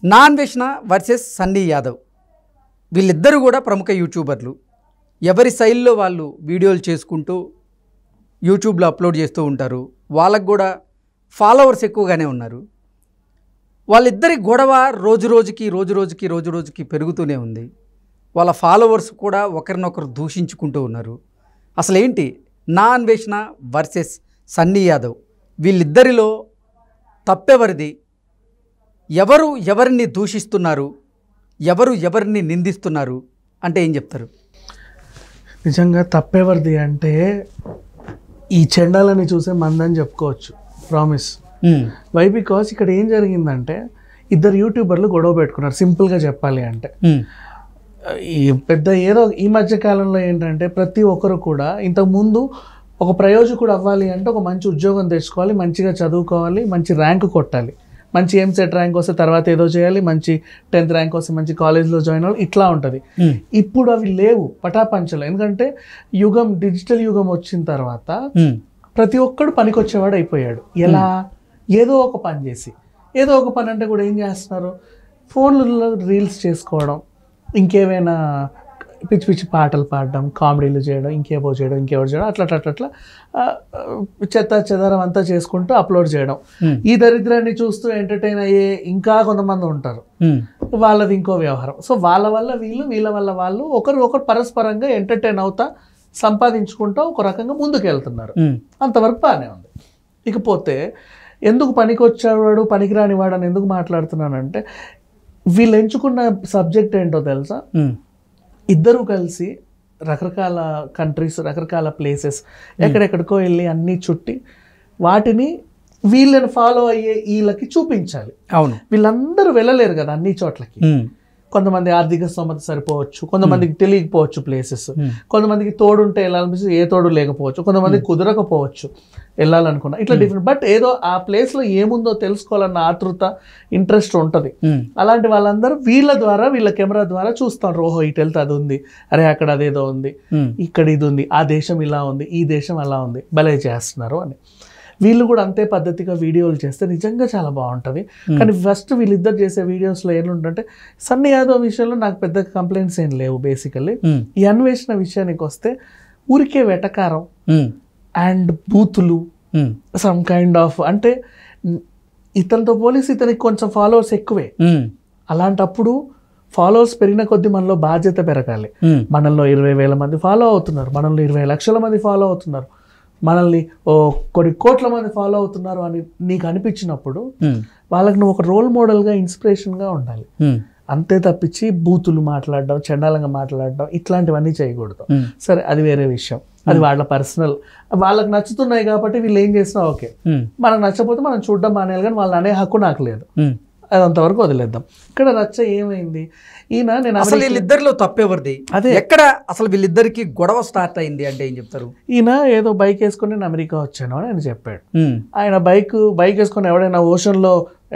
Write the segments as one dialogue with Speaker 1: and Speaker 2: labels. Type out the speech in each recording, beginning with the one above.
Speaker 1: Naa Anveshana versus Sunny Yadav వీళ్ళిద్దరూ కూడా ప్రముఖ యూట్యూబర్లు. ఎవరి శైలిలో వాళ్ళు వీడియోలు చేసుకుంటూ యూట్యూబ్లో అప్లోడ్ చేస్తూ ఉంటారు. వాళ్ళకు కూడా ఫాలోవర్స్ ఎక్కువగానే ఉన్నారు. వాళ్ళిద్దరి గొడవ రోజు రోజుకి పెరుగుతూనే ఉంది. వాళ్ళ ఫాలోవర్స్ కూడా ఒకరినొకరు దూషించుకుంటూ ఉన్నారు. అసలు ఏంటి నాన్వేషణ వర్సెస్ సన్నీ యాదవ్ వీళ్ళిద్దరిలో తప్పెవరిది? ఎవరు ఎవరిని దూషిస్తున్నారు, ఎవరు ఎవరిని నిందిస్తున్నారు అంటే ఏం చెప్తారు?
Speaker 2: నిజంగా తప్పెవరిది అంటే ఈ చెండాలని చూసే మందని చెప్పుకోవచ్చు. ప్రామిస్. వై బికాస్ ఇక్కడ ఏం జరిగిందంటే ఇద్దరు యూట్యూబర్లు గొడవ పెట్టుకున్నారు. సింపుల్గా చెప్పాలి అంటే ఈ పెద్ద ఏదో ఈ మధ్య కాలంలో ఏంటంటే ప్రతి ఒక్కరు కూడా ఇంతకుముందు ఒక ప్రయోజకుడు అవ్వాలి అంటే ఒక మంచి ఉద్యోగం తెచ్చుకోవాలి, మంచిగా చదువుకోవాలి, మంచి ర్యాంక్ కొట్టాలి, మంచి ఎంసెట్ ర్యాంక్ వస్తే తర్వాత ఏదో చేయాలి, మంచి 10th ర్యాంక్ వస్తే మంచి కాలేజ్లో జాయిన్ అవ్వాలి, ఇట్లా ఉంటుంది. ఇప్పుడు అవి లేవు పటాపంచలు. ఎందుకంటే డిజిటల్ యుగం వచ్చిన తర్వాత ప్రతి ఒక్కడు పనికొచ్చేవాడు అయిపోయాడు. ఎలా? ఏదో ఒక పని చేసి, ఏదో ఒక పని అంటే కూడా ఏం చేస్తున్నారు, ఫోన్లలో రీల్స్ చేసుకోవడం, ఇంకేమైనా పిచ్చి పిచ్చి పాటలు పాడడం, కామెడీలు చేయడం, ఇంకేవో చేయడం అట్లా చెత్త చెదారం అంతా చేసుకుంటూ అప్లోడ్ చేయడం. ఈ దరిద్రాన్ని చూస్తూ ఎంటర్టైన్ అయ్యే ఇంకా కొంతమంది ఉంటారు. వాళ్ళది ఇంకో వ్యవహారం. సో వాళ్ళ వల్ల వీళ్ళు, వీళ్ళ వల్ల వాళ్ళు ఒకరు పరస్పరంగా ఎంటర్టైన్ అవుతా సంపాదించుకుంటూ ఒక రకంగా ముందుకు వెళ్తున్నారు. అంతవరకు బాగానే ఉంది. ఇకపోతే ఎందుకు పనికొచ్చేవాడు పనికిరాని వాడు అని ఎందుకు మాట్లాడుతున్నానంటే వీళ్ళు ఎంచుకున్న సబ్జెక్ట్ ఏంటో తెలుసా? ఇద్దరు కలిసి రకరకాల కంట్రీస్, రకరకాల ప్లేసెస్ ఎక్కడెక్కడికో వెళ్ళి అన్నీ చుట్టి వాటిని వీళ్ళని ఫాలో అయ్యే వీళ్ళకి చూపించాలి.
Speaker 1: అవును,
Speaker 2: వీళ్ళందరూ వెళ్ళలేరు కదా అన్ని చోట్లకి. కొంతమంది ఆర్థిక స్తోమత సరిపోవచ్చు, కొంతమందికి తెలియకపోవచ్చు ప్లేసెస్, కొంతమందికి తోడుంటే వెళ్ళాలనిపిస్తే ఏ తోడు లేకపోవచ్చు, కొంతమందికి కుదరకపోవచ్చు వెళ్ళాలనుకున్నా, ఇట్లా డిఫరెంట్. బట్ ఏదో ఆ ప్లేస్లో ఏముందో తెలుసుకోవాలన్న ఆతృత, ఇంట్రెస్ట్ ఉంటుంది. అలాంటి వాళ్ళందరూ వీళ్ళ కెమెరా ద్వారా చూస్తారు. ఓహో ఇటు వెళ్తే అది ఉంది, అరే అక్కడ అదేదో ఉంది, ఇక్కడ ఇది ఉంది, ఆ దేశం ఇలా ఉంది, ఈ దేశం అలా ఉంది, భలే చేస్తున్నారు అని. వీళ్ళు కూడా అంతే పద్ధతిగా వీడియోలు చేస్తే నిజంగా చాలా బాగుంటుంది. కానీ ఫస్ట్ వీళ్ళిద్దరు చేసే వీడియోస్లో ఏంటంటే సన్నీ యాదవ్ విషయంలో నాకు పెద్ద కంప్లైంట్స్ ఏం లేవు. బేసికల్లీ ఈ అన్వేషణ విషయానికి వస్తే ఊరికే వెటకారం అండ్ బూతులు, సమ్ కైండ్ ఆఫ్, అంటే ఇతనితో పోలీసు ఇతనికి కొంచెం ఫాలోవర్స్ ఎక్కువే. అలాంటప్పుడు ఫాలోవర్స్ పెరిగిన కొద్దీ మనలో బాధ్యత పెరగాలి. మనల్లో 20,000 మంది ఫాలో అవుతున్నారు, మనల్లో 20 లక్షల మంది ఫాలో అవుతున్నారు, మనల్ని కొన్ని కోట్ల మంది ఫాలో అవుతున్నారు అని నీకు అనిపించినప్పుడు వాళ్ళకి నువ్వు ఒక రోల్ మోడల్గా, ఇన్స్పిరేషన్గా ఉండాలి. అంతే తప్పించి బూతులు మాట్లాడడం, చండాలంగా మాట్లాడడం ఇట్లాంటివన్నీ చేయకూడదు. సరే అది వేరే విషయం, అది వాళ్ళ పర్సనల్, వాళ్ళకి నచ్చుతున్నాయి కాబట్టి వీళ్ళు ఏం చేసినా ఓకే. మనకు నచ్చకపోతే మనం చూడడం మానేయాలి, కానీ వాళ్ళని అనే హక్కు నాకు లేదు. అది అంతవరకు వదిలేద్దాం. ఇక్కడ రచ్చ ఏమైంది? ఈయన నేను
Speaker 1: అసలు వీళ్ళిద్దరిలో తప్పెవరిది? అదే ఎక్కడ అసలు వీళ్ళిద్దరికి గొడవ స్టార్ట్ అయింది అంటే ఏం చెప్తారు?
Speaker 2: ఈయన ఏదో బైక్ వేసుకొని నేను అమెరికా వచ్చాను అని ఆయన చెప్పాడు. ఆయన బైక్ వేసుకొని ఎవడైనా ఓషన్లో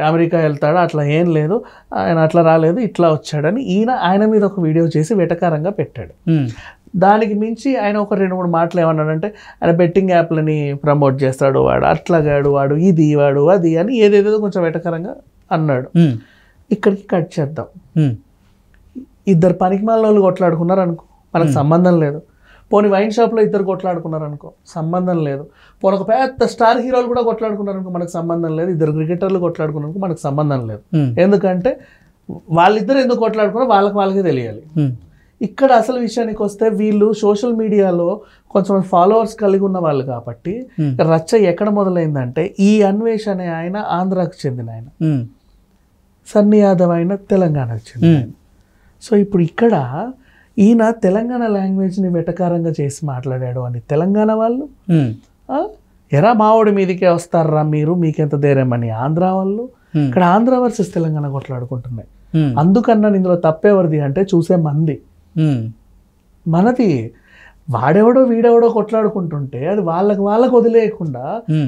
Speaker 2: అమెరికా వెళ్తాడో అట్లా ఏం లేదు, ఆయన అట్లా రాలేదు, ఇట్లా వచ్చాడని ఆయన మీద ఒక వీడియో చేసి వెటకారంగా పెట్టాడు. దానికి మించి ఆయన ఒక 2-3 మాటలు ఏమన్నాడంటే ఆయన బెట్టింగ్ యాప్లని ప్రమోట్ చేస్తాడు, వాడు అట్లాగాడు, వాడు ఇది, వాడు అది అని ఏదేదో కొంచెం వెటకారంగా అన్నాడు. ఇక్కడికి కట్ చేద్దాం. ఇద్దరు పనికిమాలిన వాళ్ళు కొట్లాడుకున్నారు అనుకో, మనకు సంబంధం లేదు. పోనీ వైన్ షాప్లో ఇద్దరు కొట్లాడుకున్నారు అనుకో, సంబంధం లేదు. పోనీ ఒక పెద్ద స్టార్ హీరోలు కూడా కొట్లాడుకున్నారు అనుకో, మనకు సంబంధం లేదు. ఇద్దరు క్రికెటర్లు కొట్లాడుకున్నారనుకో, మనకు సంబంధం లేదు. ఎందుకంటే వాళ్ళిద్దరు ఎందుకు కొట్లాడుకున్నారో వాళ్ళకే తెలియాలి. ఇక్కడ అసలు విషయానికి వస్తే వీళ్ళు సోషల్ మీడియాలో కొంచెం ఫాలోవర్స్ కలిగి ఉన్న వాళ్ళు కాబట్టి రచ్చ ఎక్కడ మొదలైందంటే ఈ అన్వేషణ ఆయన ఆంధ్రాకు చెందిన ఆయన, సన్నీ యాదవ్ ఆయన తెలంగాణకు చెందిన ఆయన. సో ఇప్పుడు ఇక్కడ ఈయన తెలంగాణ లాంగ్వేజ్ని వెటకారంగా చేసి మాట్లాడాడు అని తెలంగాణ వాళ్ళు, ఎరా మావోడి మీదకే వస్తారా మీరు, మీకెంత ధైర్యమని ఆంధ్ర వాళ్ళు. ఇక్కడ ఆంధ్ర వర్సెస్ తెలంగాణ కొట్లాడుకుంటున్నాయి. అందుకన్నా ఇందులో తప్పేవరిది అంటే చూసే మంది. మనది వాడెవడో వీడెవడో కొట్లాడుకుంటుంటే అది వాళ్ళకి వదిలేయకుండా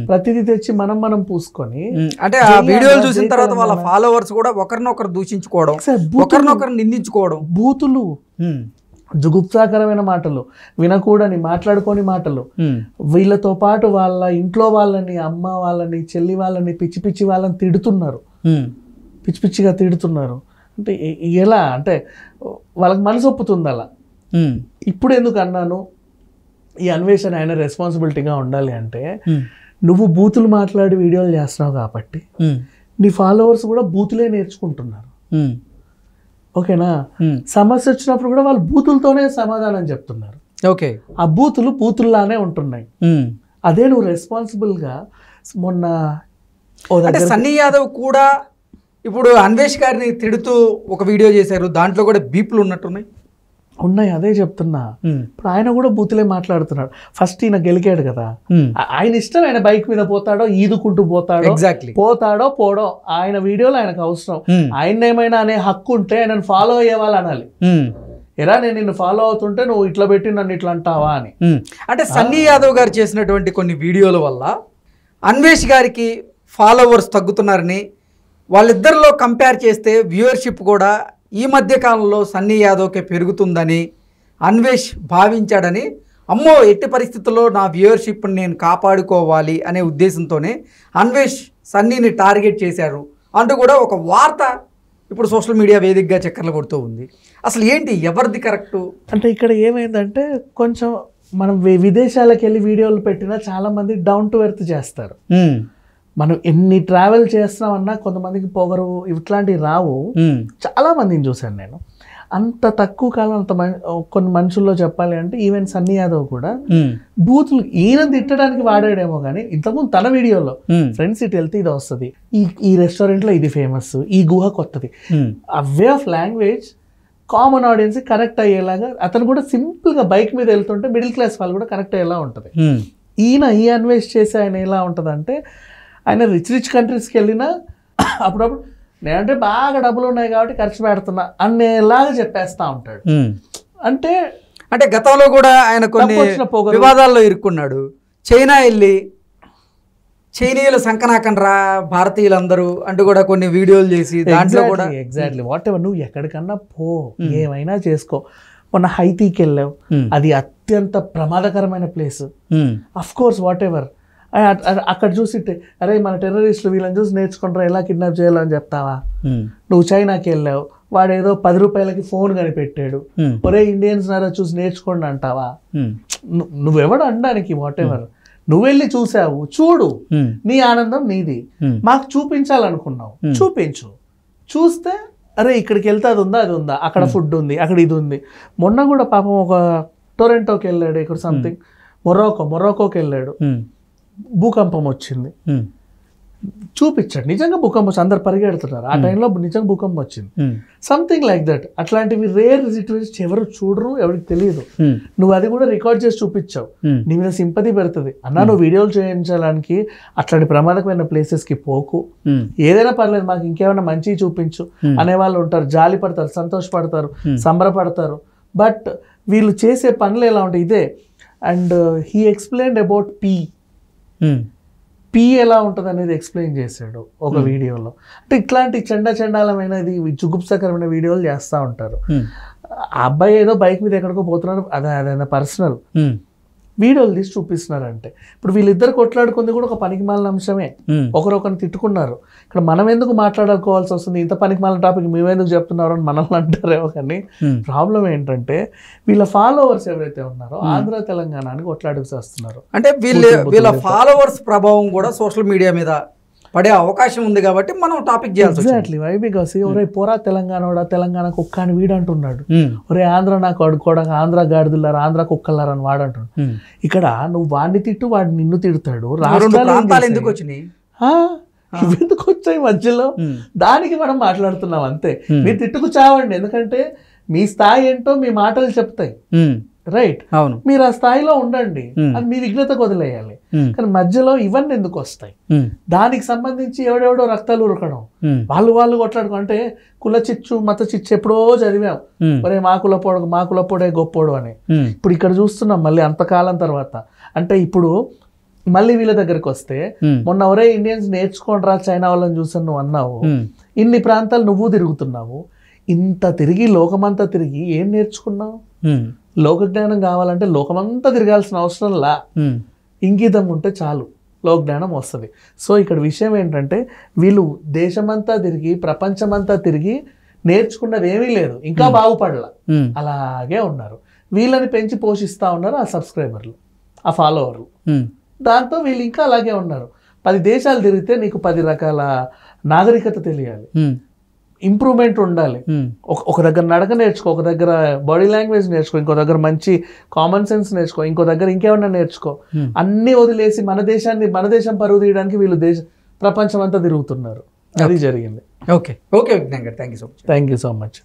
Speaker 2: ప్రతిదీ తెచ్చి మనం పూసుకొని,
Speaker 1: అంటే ఆ వీడియోలు చూసిన తర్వాత వాళ్ళ ఫాలోవర్స్ కూడా ఒకరినొకరు దూషించుకోవడం, ఒకరినొకరు నిందించుకోవడం,
Speaker 2: బూతులు, జుగుప్సాకరమైన మాటలు, వినకూడని మాట్లాడుకోని మాటలు, వీళ్ళతో పాటు వాళ్ళ ఇంట్లో వాళ్ళని, అమ్మ వాళ్ళని, చెల్లి వాళ్ళని, పిచ్చి పిచ్చి వాళ్ళని తిడుతున్నారు. పిచ్చి పిచ్చిగా తిడుతున్నారు అంటే ఎలా అంటే వాళ్ళకి మనసు ఒప్పుతుంది అలా. ఇప్పుడు ఎందుకు అన్నాను ఈ అన్వేషణ ఆయన రెస్పాన్సిబిలిటీగా ఉండాలి అంటే నువ్వు బూతులు మాట్లాడి వీడియోలు చేస్తున్నావు కాబట్టి నీ ఫాలోవర్స్ కూడా బూతులే నేర్చుకుంటున్నారు. ఓకేనా? సమస్య వచ్చినప్పుడు కూడా వాళ్ళు బూతులతోనే సమాధానం చెప్తున్నారు.
Speaker 1: ఓకే,
Speaker 2: ఆ బూతుల్లానే ఉంటున్నాయి. అదే నువ్వు రెస్పాన్సిబుల్గా మొన్న
Speaker 1: అంటే సన్నీ యాదవ్ కూడా ఇప్పుడు అన్వేష్ గారిని తిడుతూ ఒక వీడియో చేశారు, దాంట్లో కూడా బీపులు ఉన్నట్టున్నాయి.
Speaker 2: ఉన్నాయి, అదే చెప్తున్నా. ఇప్పుడు ఆయన కూడా బూతులే మాట్లాడుతున్నాడు. ఫస్ట్ ఈయన గెలికాడు కదా, ఆయన ఇష్టం, ఆయన బైక్ మీద పోతాడో ఈదుకుంటూ పోతాడో,
Speaker 1: ఎగ్జాక్ట్లీ
Speaker 2: పోతాడో పోడో ఆయన వీడియోలో ఆయనకు అవసరం. ఆయన ఏమైనా అనే హక్కు ఉంటే ఆయనను ఫాలో అయ్యే వాళ్ళు అనాలి, ఎరా నేను నిన్ను ఫాలో అవుతుంటే నువ్వు ఇట్లా పెట్టి నన్ను ఇట్లా అంటావా అని.
Speaker 1: అంటే సన్నీ యాదవ్ గారు చేసినటువంటి కొన్ని వీడియోల వల్ల అన్వేష్ గారికి ఫాలోవర్స్ తగ్గుతున్నారని, వాళ్ళిద్దరిలో కంపేర్ చేస్తే వ్యూవర్షిప్ కూడా ఈ మధ్య కాలంలో సన్నీ యాదవ్కే పెరుగుతుందని అన్వేష్ భావించాడని, అమ్మో ఎట్టి పరిస్థితుల్లో నా వ్యూవర్షిప్ని నేను కాపాడుకోవాలి అనే ఉద్దేశంతోనే అన్వేష్ సన్నీని టార్గెట్ చేశారు అంటూ కూడా ఒక వార్త ఇప్పుడు సోషల్ మీడియా వేదికగా చక్కర్లు కొడుతూ ఉంది. అసలు ఏంటి, ఎవరిది కరెక్టు?
Speaker 2: అంటే ఇక్కడ ఏమైందంటే కొంచెం మనం విదేశాలకు వెళ్ళి వీడియోలు పెట్టినా చాలామంది డౌన్ టు ఎర్త్ చేస్తారు. మనం ఎన్ని ట్రావెల్ చేస్తున్నామన్నా కొంతమందికి పొగరు ఇట్లాంటివి రావు. చాలా మందిని చూశాను నేను. అంత తక్కువ కాలం అంత కొన్ని మనుషుల్లో చెప్పాలి అంటే ఈవెన్ సన్నీ యాదవ్ కూడా బూతులు ఈయన తిట్టడానికి వాడాడేమో కానీ ఇంతకుముందు తన వీడియోలో ఫ్రెండ్స్ ఇటు వెళ్తే ఇది వస్తుంది, ఈ రెస్టారెంట్లో ఇది ఫేమస్, ఈ గుహ కొత్తది, ఆ way of language common audience connect అయ్యేలాగా అతను కూడా సింపుల్గా బైక్ మీద వెళ్తుంటే మిడిల్ క్లాస్ వాళ్ళు కూడా కనెక్ట్ అయ్యేలా ఉంటుంది. ఈ అన్వేష్ చేసి ఆయన ఎలా ఉంటుంది అంటే ఆయన రిచ్ కంట్రీస్కి వెళ్ళినా అప్పుడప్పుడు నేనంటే బాగా డబ్బులు ఉన్నాయి కాబట్టి ఖర్చు పెడుతున్నా అనేలాగా చెప్పేస్తా ఉంటాడు. అంటే
Speaker 1: గతంలో కూడా ఆయన కొన్ని వివాదాల్లో ఇరుక్కున్నాడు. చైనా వెళ్ళి చైనీయులు సంకనాకండ్రా భారతీయులందరూ అంటూ కూడా కొన్ని వీడియోలు చేసి దాంట్లో కూడా
Speaker 2: ఎగ్జాక్ట్లీ వాట్ ఎవర్, నువ్వు ఎక్కడికన్నా పో, ఏమైనా చేసుకో. మొన్న హైతీకి వెళ్ళావు, అది అత్యంత ప్రమాదకరమైన place. Of course what ever, అక్కడ చూసిట్టే అరే మన టెర్రరిస్టులు వీళ్ళని చూసి నేర్చుకుంటారా ఎలా కిడ్నాప్ చేయాలని చెప్తావా? నువ్వు చైనాకి వెళ్ళావు, వాడు ఏదో 10 రూపాయలకి ఫోన్ కనిపెట్టాడు, ఒరే ఇండియన్స్ నారా చూసి నేర్చుకోండి అంటావా? నువ్వెవడు అనడానికి? వాట్ ఎవర్, నువ్వు వెళ్ళి చూసావు, చూడు, నీ ఆనందం నీది. మాకు చూపించాలనుకున్నావు, చూపించు. చూస్తే అరే ఇక్కడికి వెళ్తే అది ఉందా, అక్కడ ఫుడ్ ఉంది, అక్కడ ఇది ఉంది. మొన్న కూడా పాపం ఒక టొరంటోకి వెళ్ళాడు, ఇక్కడ సంథింగ్ మొరాకోకి వెళ్ళాడు, భూకంపం వచ్చింది, చూపించాడు. నిజంగా భూకంపం వచ్చి అందరు పరిగెడుతున్నారు, ఆ టైంలో నిజంగా భూకంపం వచ్చింది. Something like that. అట్లాంటివి రేర్ సిచ్యువేషన్స్ ఎవరు చూడరు, ఎవరికి తెలియదు. నువ్వు అది కూడా రికార్డ్ చేసి చూపించావు, నీ మీద సింపతి పెడుతుంది అన్నా. నువ్వు వీడియోలు చేయించడానికి అట్లాంటి ప్రమాదకమైన ప్లేసెస్కి పోకు, ఏదైనా పర్లేదు మాకు ఇంకేమైనా మంచిగా చూపించు అనేవాళ్ళు ఉంటారు, జాలి పడతారు, సంతోషపడతారు, సంబరపడతారు. బట్ వీళ్ళు చేసే పనులు ఎలా ఉంటాయి ఇదే. And he explained about P ఎలా ఉంటుంది అనేది ఎక్స్ప్లెయిన్ చేశాడు ఒక వీడియోలో. అంటే ఇట్లాంటి చండాలమైనది జుగుప్సకరమైన వీడియోలు చేస్తూ ఉంటారు. ఆ అబ్బాయి ఏదో బైక్ మీద ఎక్కడికో పోతున్నాడు, అదైనా పర్సనల్ వీడియోలు తీసి చూపిస్తున్నారంటే ఇప్పుడు వీళ్ళిద్దరు కొట్లాడుకుంది కూడా ఒక పనికిమాలిన అంశమే. ఒకరొకరిని తిట్టుకున్నారు. ఇక్కడ మనం ఎందుకు మాట్లాడుకోవాల్సి వస్తుంది, ఇంత పనికిమాలిన టాపిక్ మేమెందుకు చెప్తున్నారు అని మనల్ని అంటారేమో. కానీ ప్రాబ్లం ఏంటంటే వీళ్ళ ఫాలోవర్స్ ఎవరైతే ఉన్నారో ఆంధ్ర తెలంగాణకి కొట్లాడుకు వస్తున్నారు.
Speaker 1: అంటే వీళ్ళ ఫాలోవర్స్ ప్రభావం కూడా సోషల్ మీడియా మీద పడే అవకాశం ఉంది కాబట్టి మనం టాపిక్ చేయాలి.
Speaker 2: ఎగ్జాక్ట్లీ. వై బికాస్ ఒరే పోరా తెలంగాణ కుక్క అని వీడు అంటున్నాడు, ఒరే ఆంధ్ర నాకు అడుకోవడానికి ఆంధ్ర గాడిదలారు, ఆంధ్ర కుక్కలారు అని వాడు అంటున్నాడు. ఇక్కడ నువ్వు వాడిని తిట్టు, వాడు నిన్ను తిడతాడు.
Speaker 1: రాష్ట్రాలు ఎందుకు వచ్చినాయి,
Speaker 2: ఎందుకు వచ్చాయి మధ్యలో, దానికి మనం మాట్లాడుతున్నాం అంతే. మీరు తిట్టుకు చావండి, ఎందుకంటే మీ స్థాయి ఏంటో మీ మాటలు చెప్తాయి. రైట్,
Speaker 1: అవును,
Speaker 2: మీరు ఆ స్థాయిలో ఉండండి, అది మీ విఘ్నతకు వదిలేయాలి. కానీ మధ్యలో ఇవన్నీ ఎందుకు వస్తాయి? దానికి సంబంధించి ఎవడెవడో రక్తాలు ఉరకడం, వాళ్ళు కొట్లాడుకో. అంటే కుల చిచ్చు మత చిచ్చు ఎప్పుడో చదివాం, ఒరే మా కులపోడే గొప్పోడు అని. ఇప్పుడు ఇక్కడ చూస్తున్నాం మళ్ళీ అంతకాలం తర్వాత. అంటే ఇప్పుడు మళ్ళీ వీళ్ళ దగ్గరికి వస్తే మొన్న ఒరే ఇండియన్స్ నేర్చుకోండిరా చైనా వాళ్ళని చూసాను నువ్వు అన్నావు, ఇన్ని ప్రాంతాలు నువ్వు తిరుగుతున్నావు, ఇంత తిరిగి లోకమంతా తిరిగి ఏం నేర్చుకున్నావు? లోక జ్ఞానం కావాలంటే లోకమంతా తిరగాల్సిన అవసరం లా, ఇంగితం ఉంటే చాలు. లోక జ్ఞానం వస్తుంది. సో ఇక్కడ విషయం ఏంటంటే వీళ్ళు దేశమంతా తిరిగి ప్రపంచమంతా తిరిగి నేర్చుకున్నది ఏమీ లేదు, ఇంకా బాగుపడలా, అలాగే ఉన్నారు. వీళ్ళని పెంచి పోషిస్తూ ఉన్నారు ఆ సబ్స్క్రైబర్లు, ఆ ఫాలోవర్లు. దాంతో వీళ్ళు ఇంకా అలాగే ఉన్నారు. 10 దేశాలు తిరిగితే నీకు 10 రకాల నాగరికత తెలియాలి, ఇంప్రూవ్మెంట్ ఉండాలి. ఒక దగ్గర నడక నేర్చుకో, ఒక దగ్గర బాడీ లాంగ్వేజ్ నేర్చుకో, ఇంకో దగ్గర మంచి కామన్ సెన్స్ నేర్చుకో, ఇంకో దగ్గర ఇంకేమన్నా నేర్చుకో. అన్నీ వదిలేసి మన దేశం పరువు తీయడానికి వీళ్ళు ప్రపంచం అంతా తిరుగుతున్నారు. అది జరిగింది.
Speaker 1: ఓకే విజ్ఞాన్ గారు, thank you so much.
Speaker 2: Thank you so much.